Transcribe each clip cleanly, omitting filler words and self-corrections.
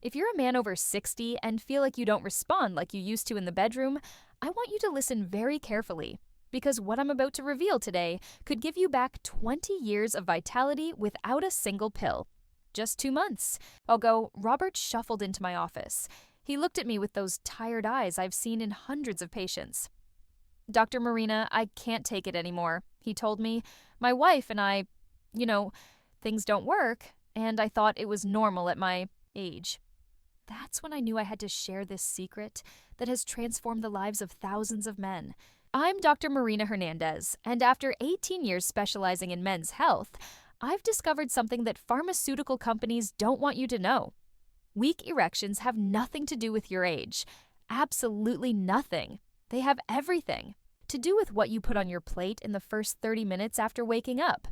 If you're a man over 60 and feel like you don't respond like you used to in the bedroom, I want you to listen very carefully, because what I'm about to reveal today could give you back 20 years of vitality without a single pill. Just 2 months. Robert shuffled into my office. He looked at me with those tired eyes I've seen in hundreds of patients. "Dr. Marina, I can't take it anymore," he told me. "My wife and I, things don't work, and I thought it was normal at my age." That's when I knew I had to share this secret that has transformed the lives of thousands of men. I'm Dr. Marina Hernandez, and after 18 years specializing in men's health, I've discovered something that pharmaceutical companies don't want you to know. Weak erections have nothing to do with your age. Absolutely nothing. They have everything to do with what you put on your plate in the first 30 minutes after waking up.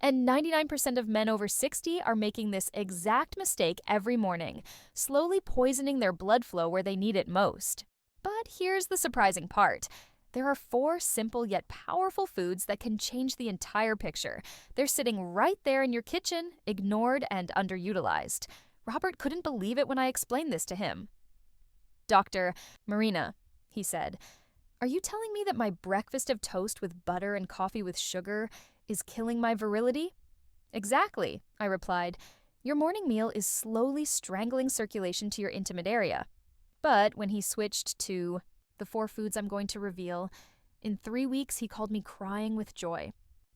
And 99% of men over 60 are making this exact mistake every morning, slowly poisoning their blood flow where they need it most. But here's the surprising part. There are 4 simple yet powerful foods that can change the entire picture. They're sitting right there in your kitchen, ignored and underutilized. Robert couldn't believe it when I explained this to him. "Dr. Marina," he said, "are you telling me that my breakfast of toast with butter and coffee with sugar is killing my virility?" "Exactly," I replied. "Your morning meal is slowly strangling circulation to your intimate area." But when he switched to the 4 foods I'm going to reveal, in 3 weeks he called me crying with joy.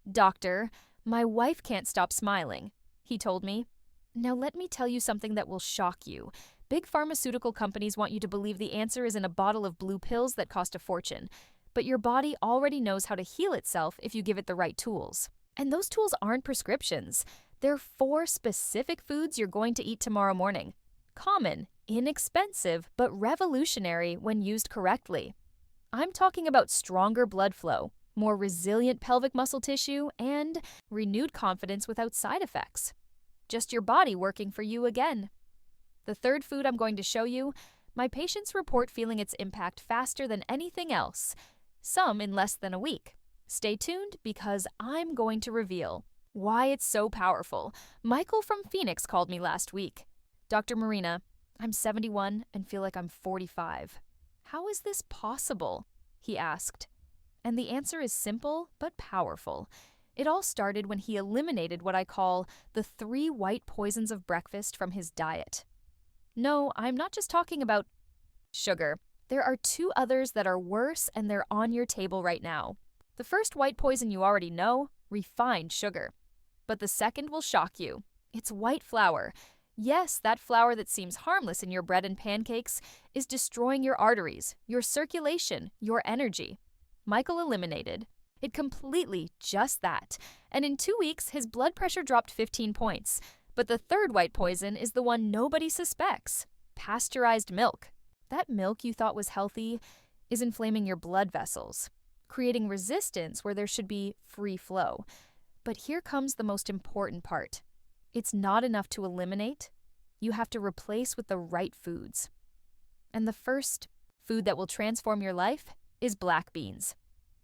"Doctor, my wife can't stop smiling," he told me. Now let me tell you something that will shock you. Big pharmaceutical companies want you to believe the answer is in a bottle of blue pills that cost a fortune. But your body already knows how to heal itself if you give it the right tools. And those tools aren't prescriptions. They're 4 specific foods you're going to eat tomorrow morning. Common, inexpensive, but revolutionary when used correctly. I'm talking about stronger blood flow, more resilient pelvic muscle tissue, and renewed confidence without side effects. Just your body working for you again. The 3rd food I'm going to show you, my patients report feeling its impact faster than anything else, some in less than a week. Stay tuned because I'm going to reveal why it's so powerful. Michael from Phoenix called me last week. "Dr. Marina, I'm 71 and feel like I'm 45. How is this possible?" he asked. And the answer is simple but powerful. It all started when he eliminated what I call the 3 white poisons of breakfast from his diet. No, I'm not just talking about sugar. There are 2 others that are worse, and they're on your table right now. The first white poison you already know, refined sugar. But the second will shock you. It's white flour. Yes, that flour that seems harmless in your bread and pancakes is destroying your arteries, your circulation, your energy. Michael eliminated it completely, just that. And in 2 weeks, his blood pressure dropped 15 points. But the 3rd white poison is the one nobody suspects: pasteurized milk. That milk you thought was healthy is inflaming your blood vessels, creating resistance where there should be free flow. But here comes the most important part. It's not enough to eliminate. You have to replace with the right foods. And the first food that will transform your life is black beans.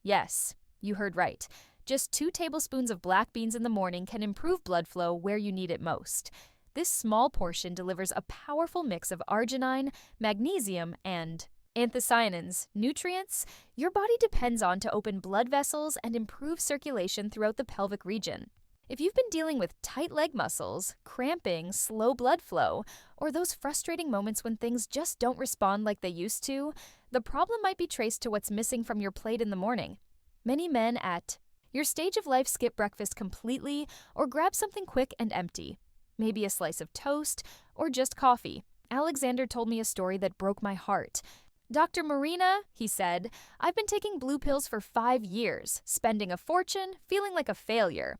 Yes, you heard right. Just 2 tablespoons of black beans in the morning can improve blood flow where you need it most. This small portion delivers a powerful mix of arginine, magnesium, and anthocyanins, nutrients your body depends on to open blood vessels and improve circulation throughout the pelvic region. If you've been dealing with tight leg muscles, cramping, slow blood flow, or those frustrating moments when things just don't respond like they used to, the problem might be traced to what's missing from your plate in the morning. Many men at your stage of life skip breakfast completely or grab something quick and empty. Maybe a slice of toast or just coffee. Alexander told me a story that broke my heart. "Dr. Marina," he said, "I've been taking blue pills for 5 years, spending a fortune, feeling like a failure."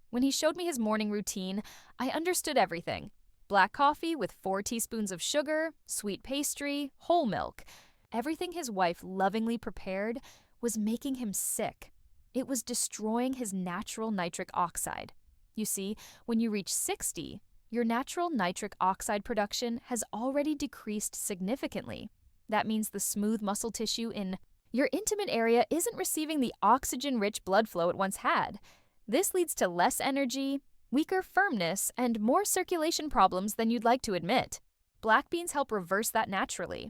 When he showed me his morning routine, I understood everything. Black coffee with 4 teaspoons of sugar, sweet pastry, whole milk. Everything his wife lovingly prepared was making him sick. It was destroying his natural nitric oxide. You see, when you reach 60, your natural nitric oxide production has already decreased significantly. That means the smooth muscle tissue in your intimate area isn't receiving the oxygen-rich blood flow it once had. This leads to less energy, weaker firmness, and more circulation problems than you'd like to admit. Black beans help reverse that naturally.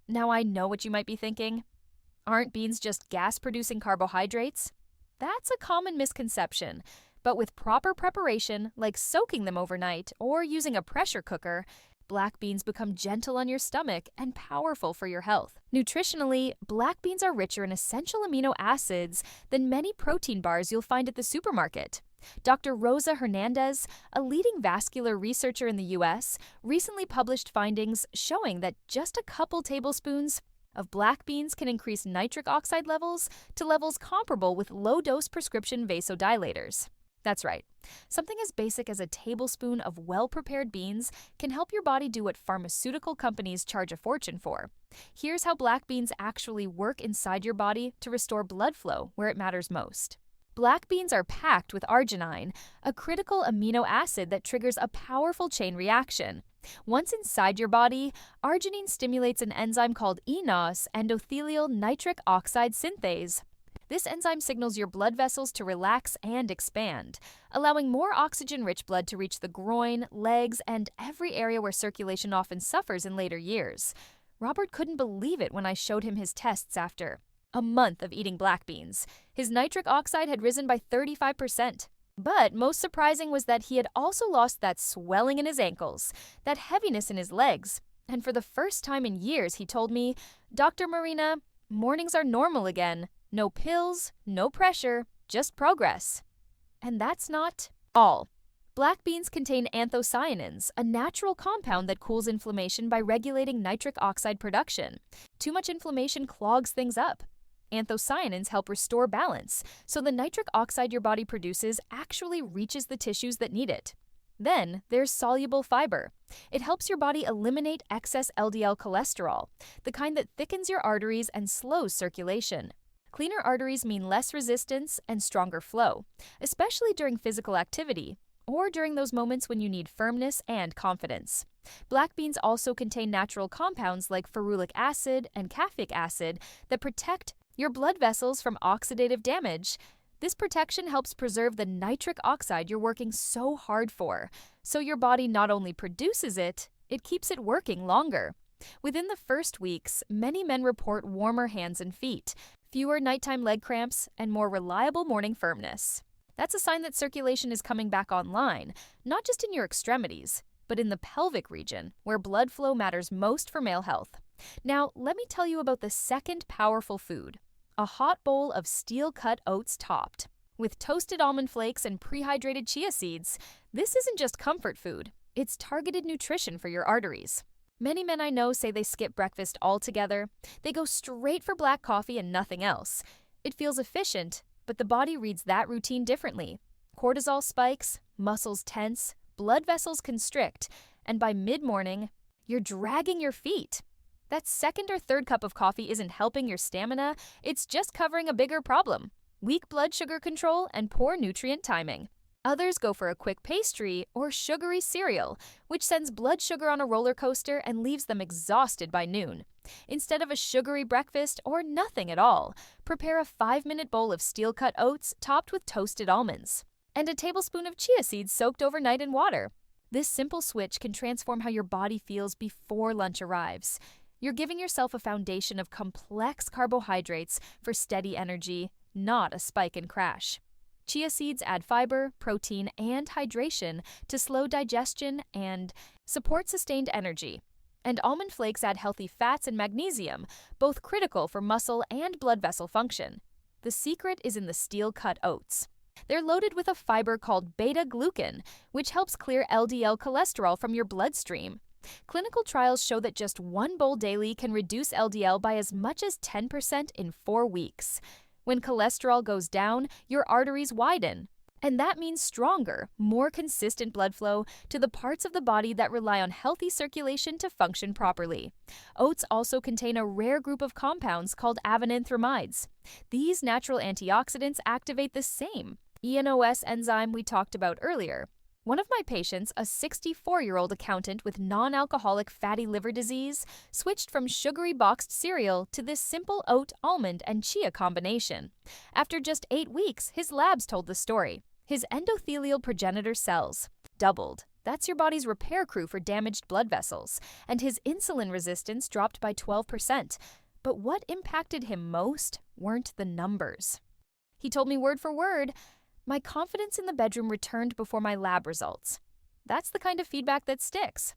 Now I know what you might be thinking. Aren't beans just gas-producing carbohydrates? That's a common misconception, but with proper preparation, like soaking them overnight or using a pressure cooker, black beans become gentle on your stomach and powerful for your health. Nutritionally, black beans are richer in essential amino acids than many protein bars you'll find at the supermarket. Dr. Rosa Hernandez, a leading vascular researcher in the US, recently published findings showing that just a couple tablespoons of black beans can increase nitric oxide levels to levels comparable with low-dose prescription vasodilators. That's right. Something as basic as a tablespoon of well-prepared beans can help your body do what pharmaceutical companies charge a fortune for. Here's how black beans actually work inside your body to restore blood flow where it matters most. Black beans are packed with arginine, a critical amino acid that triggers a powerful chain reaction. Once inside your body, arginine stimulates an enzyme called eNOS, endothelial nitric oxide synthase. This enzyme signals your blood vessels to relax and expand, allowing more oxygen-rich blood to reach the groin, legs, and every area where circulation often suffers in later years. Robert couldn't believe it when I showed him his tests after a month of eating black beans. His nitric oxide had risen by 35%. But most surprising was that he had also lost that swelling in his ankles, that heaviness in his legs. And for the first time in years, he told me, "Dr. Marina, mornings are normal again. No pills, no pressure, just progress." And that's not all. Black beans contain anthocyanins, a natural compound that cools inflammation by regulating nitric oxide production. Too much inflammation clogs things up. Anthocyanins help restore balance, so the nitric oxide your body produces actually reaches the tissues that need it. Then there's soluble fiber. It helps your body eliminate excess LDL cholesterol, the kind that thickens your arteries and slows circulation. Cleaner arteries mean less resistance and stronger flow, especially during physical activity or during those moments when you need firmness and confidence. Black beans also contain natural compounds like ferulic acid and caffeic acid that protect your blood vessels from oxidative damage. This protection helps preserve the nitric oxide you're working so hard for, so your body not only produces it, it keeps it working longer. Within the first weeks, many men report warmer hands and feet, fewer nighttime leg cramps, and more reliable morning firmness. That's a sign that circulation is coming back online, not just in your extremities, but in the pelvic region, where blood flow matters most for male health. Now, let me tell you about the second powerful food: a hot bowl of steel-cut oats topped with toasted almond flakes and prehydrated chia seeds. This isn't just comfort food, it's targeted nutrition for your arteries. Many men I know say they skip breakfast altogether. They go straight for black coffee and nothing else. It feels efficient, but the body reads that routine differently. Cortisol spikes, muscles tense, blood vessels constrict, and by mid-morning, you're dragging your feet. That second or third cup of coffee isn't helping your stamina, it's just covering a bigger problem: weak blood sugar control and poor nutrient timing. Others go for a quick pastry or sugary cereal, which sends blood sugar on a roller coaster and leaves them exhausted by noon. Instead of a sugary breakfast or nothing at all, prepare a 5-minute bowl of steel-cut oats topped with toasted almonds and a tablespoon of chia seeds soaked overnight in water. This simple switch can transform how your body feels before lunch arrives. You're giving yourself a foundation of complex carbohydrates for steady energy, not a spike and crash. Chia seeds add fiber, protein, and hydration to slow digestion and support sustained energy. And almond flakes add healthy fats and magnesium, both critical for muscle and blood vessel function. The secret is in the steel-cut oats. They're loaded with a fiber called beta-glucan, which helps clear LDL cholesterol from your bloodstream. Clinical trials show that just one bowl daily can reduce LDL by as much as 10% in 4 weeks. When cholesterol goes down, your arteries widen, and that means stronger, more consistent blood flow to the parts of the body that rely on healthy circulation to function properly. Oats also contain a rare group of compounds called avenanthramides. These natural antioxidants activate the same eNOS enzyme we talked about earlier. One of my patients, a 64-year-old accountant with non-alcoholic fatty liver disease, switched from sugary boxed cereal to this simple oat, almond, and chia combination. After just 8 weeks, his labs told the story. His endothelial progenitor cells doubled. That's your body's repair crew for damaged blood vessels, and his insulin resistance dropped by 12%. But what impacted him most weren't the numbers. He told me word for word, "My confidence in the bedroom returned before my lab results." That's the kind of feedback that sticks.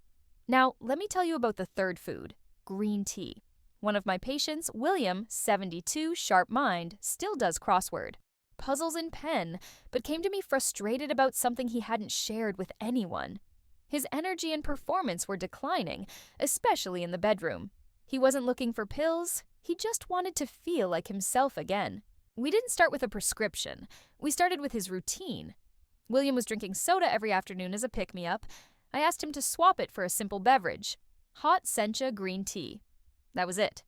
Now, let me tell you about the third food, green tea. One of my patients, William, 72, sharp mind, still does crossword, puzzles in pen, but came to me frustrated about something he hadn't shared with anyone. His energy and performance were declining, especially in the bedroom. He wasn't looking for pills, he just wanted to feel like himself again. We didn't start with a prescription, we started with his routine. William was drinking soda every afternoon as a pick-me-up. I asked him to swap it for a simple beverage, hot sencha green tea. That was it.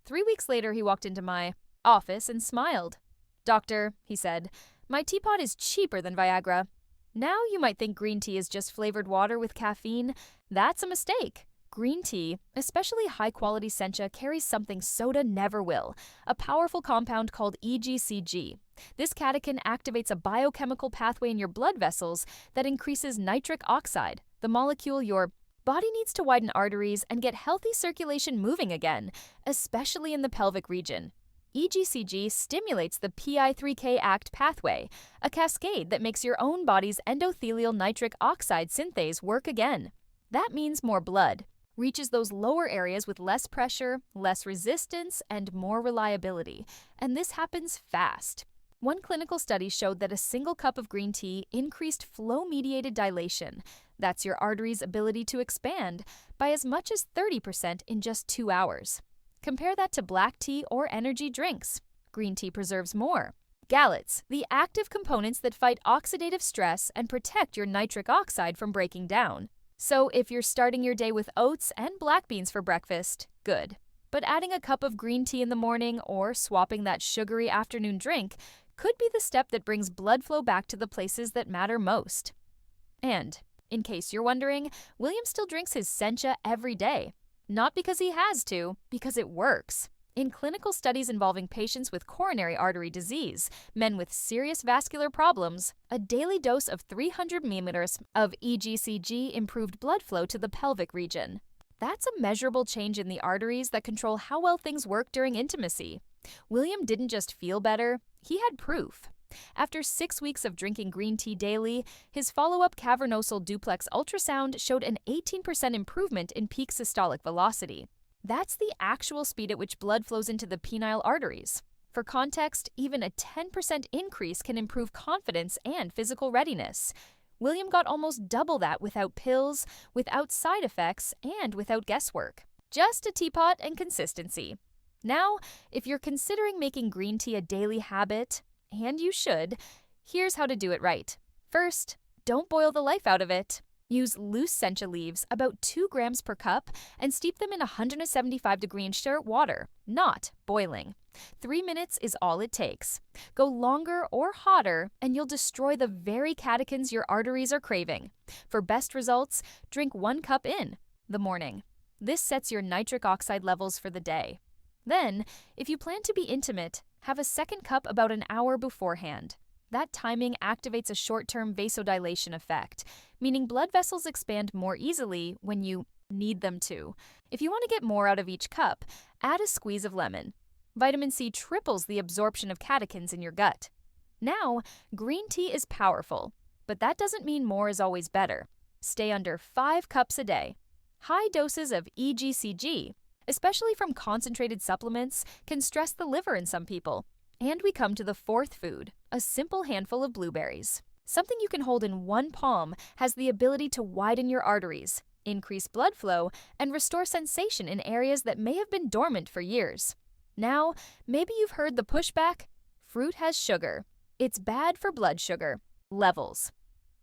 3 weeks later, he walked into my office and smiled. "Doctor," he said, "my teapot is cheaper than Viagra." Now you might think green tea is just flavored water with caffeine. That's a mistake. Green tea, especially high-quality sencha, carries something soda never will, a powerful compound called EGCG. This catechin activates a biochemical pathway in your blood vessels that increases nitric oxide, the molecule your body needs to widen arteries and get healthy circulation moving again, especially in the pelvic region. EGCG stimulates the PI3K ACT pathway, a cascade that makes your own body's endothelial nitric oxide synthase work again. That means more blood reaches those lower areas with less pressure, less resistance, and more reliability. And this happens fast. One clinical study showed that a single cup of green tea increased flow-mediated dilation, that's your artery's ability to expand, by as much as 30% in just 2 hours. Compare that to black tea or energy drinks. Green tea preserves more. Gallets, the active components that fight oxidative stress and protect your nitric oxide from breaking down. So if you're starting your day with oats and black beans for breakfast, good. But adding a cup of green tea in the morning or swapping that sugary afternoon drink could be the step that brings blood flow back to the places that matter most. And, in case you're wondering, William still drinks his sencha every day. Not because he has to, because it works. In clinical studies involving patients with coronary artery disease, men with serious vascular problems, a daily dose of 300 milliliters of EGCG improved blood flow to the pelvic region. That's a measurable change in the arteries that control how well things work during intimacy. William didn't just feel better, he had proof. After 6 weeks of drinking green tea daily, his follow-up cavernosal duplex ultrasound showed an 18% improvement in peak systolic velocity. That's the actual speed at which blood flows into the penile arteries. For context, even a 10% increase can improve confidence and physical readiness. William got almost double that without pills, without side effects, and without guesswork. Just a teapot and consistency. Now, if you're considering making green tea a daily habit, and you should, here's how to do it right. First, don't boil the life out of it. Use loose sencha leaves, about 2 grams per cup, and steep them in 175-degree Inshore water, not boiling. 3 minutes is all it takes. Go longer or hotter, and you'll destroy the very catechins your arteries are craving. For best results, drink 1 cup in the morning. This sets your nitric oxide levels for the day. Then, if you plan to be intimate, have a second cup about an hour beforehand. That timing activates a short-term vasodilation effect, meaning blood vessels expand more easily when you need them to. If you want to get more out of each cup, add a squeeze of lemon. Vitamin C triples the absorption of catechins in your gut. Now, green tea is powerful, but that doesn't mean more is always better. Stay under 5 cups a day. High doses of EGCG, especially from concentrated supplements, can stress the liver in some people. And we come to the fourth food, a simple handful of blueberries. Something you can hold in one palm has the ability to widen your arteries, increase blood flow, and restore sensation in areas that may have been dormant for years. Now, maybe you've heard the pushback. Fruit has sugar. It's bad for blood sugar levels.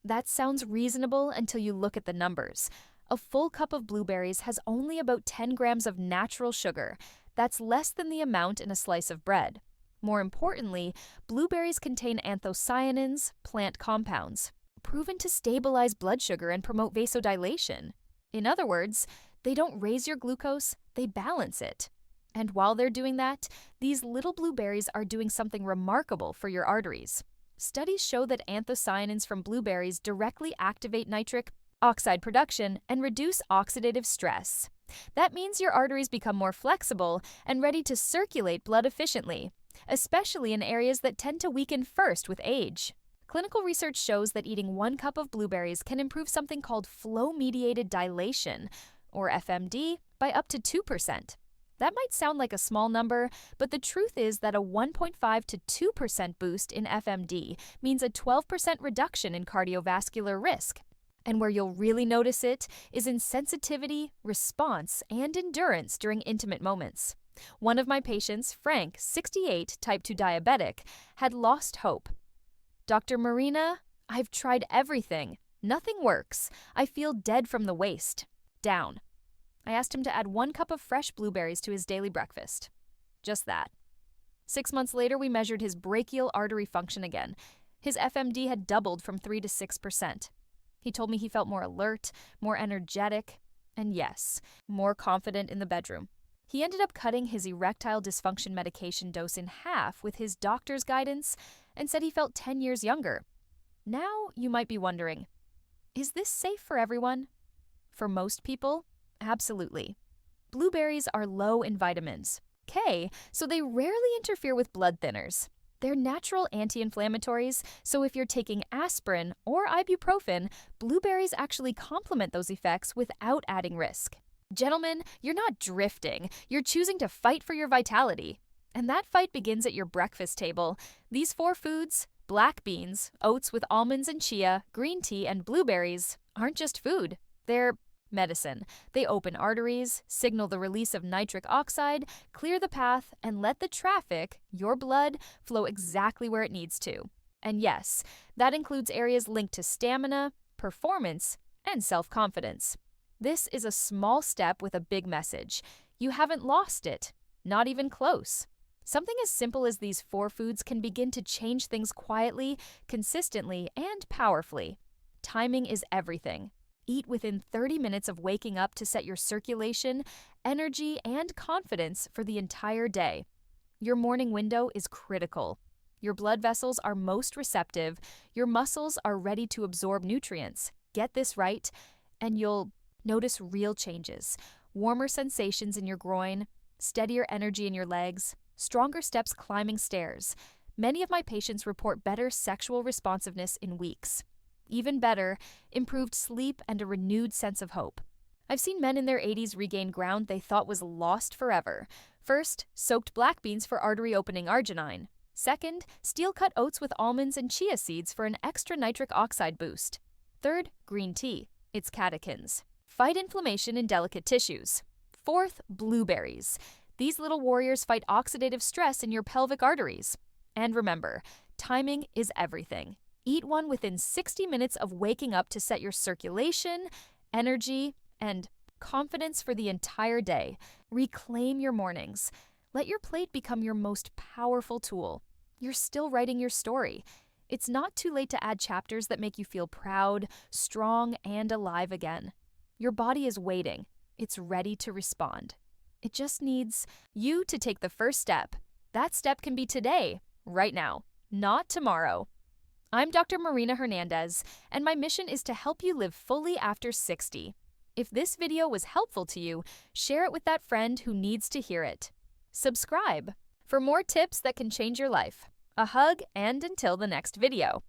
That sounds reasonable until you look at the numbers. A full cup of blueberries has only about 10 grams of natural sugar. That's less than the amount in a slice of bread. More importantly, blueberries contain anthocyanins, plant compounds, proven to stabilize blood sugar and promote vasodilation. In other words, they don't raise your glucose, they balance it. And while they're doing that, these little blueberries are doing something remarkable for your arteries. Studies show that anthocyanins from blueberries directly activate nitric oxide production, and reduce oxidative stress. That means your arteries become more flexible and ready to circulate blood efficiently, especially in areas that tend to weaken first with age. Clinical research shows that eating 1 cup of blueberries can improve something called flow-mediated dilation, or FMD, by up to 2%. That might sound like a small number, but the truth is that a 1.5 to 2% boost in FMD means a 12% reduction in cardiovascular risk. And where you'll really notice it is in sensitivity, response, and endurance during intimate moments. One of my patients, Frank, 68, type 2 diabetic, had lost hope. Dr. Marina, I've tried everything. Nothing works. I feel dead from the waist down. I asked him to add 1 cup of fresh blueberries to his daily breakfast. Just that. 6 months later, we measured his brachial artery function again. His FMD had doubled from 3 to 6%. He told me he felt more alert, more energetic, and yes, more confident in the bedroom. He ended up cutting his erectile dysfunction medication dose in half with his doctor's guidance and said he felt 10 years younger. Now you might be wondering, is this safe for everyone? For most people, absolutely. Blueberries are low in vitamins K, so they rarely interfere with blood thinners. They're natural anti-inflammatories, so if you're taking aspirin or ibuprofen, blueberries actually complement those effects without adding risk. Gentlemen, you're not drifting. You're choosing to fight for your vitality. And that fight begins at your breakfast table. These 4 foods, black beans, oats with almonds and chia, green tea, and blueberries, aren't just food. They're medicine. They open arteries, signal the release of nitric oxide, clear the path, and let the traffic, your blood, flow exactly where it needs to. And yes, that includes areas linked to stamina, performance, and self-confidence. This is a small step with a big message. You haven't lost it, not even close. Something as simple as these 4 foods can begin to change things quietly, consistently, and powerfully. Timing is everything. Eat within 30 minutes of waking up to set your circulation, energy, and confidence for the entire day. Your morning window is critical. Your blood vessels are most receptive, your muscles are ready to absorb nutrients. Get this right, and you'll notice real changes. Warmer sensations in your groin, steadier energy in your legs, stronger steps climbing stairs. Many of my patients report better sexual responsiveness in weeks. Even better, improved sleep and a renewed sense of hope. I've seen men in their 80s regain ground they thought was lost forever. First, soaked black beans for artery-opening arginine. Second, steel-cut oats with almonds and chia seeds for an extra nitric oxide boost. Third, green tea. It's catechins. Fight inflammation in delicate tissues. Fourth, blueberries. These little warriors fight oxidative stress in your pelvic arteries. And remember, timing is everything. Eat one within 60 minutes of waking up to set your circulation, energy, and confidence for the entire day. Reclaim your mornings. Let your plate become your most powerful tool. You're still writing your story. It's not too late to add chapters that make you feel proud, strong, and alive again. Your body is waiting. It's ready to respond. It just needs you to take the first step. That step can be today, right now, not tomorrow. I'm Dr. Marina Hernandez, and my mission is to help you live fully after 60. If this video was helpful to you, share it with that friend who needs to hear it. Subscribe for more tips that can change your life. A hug, and until the next video.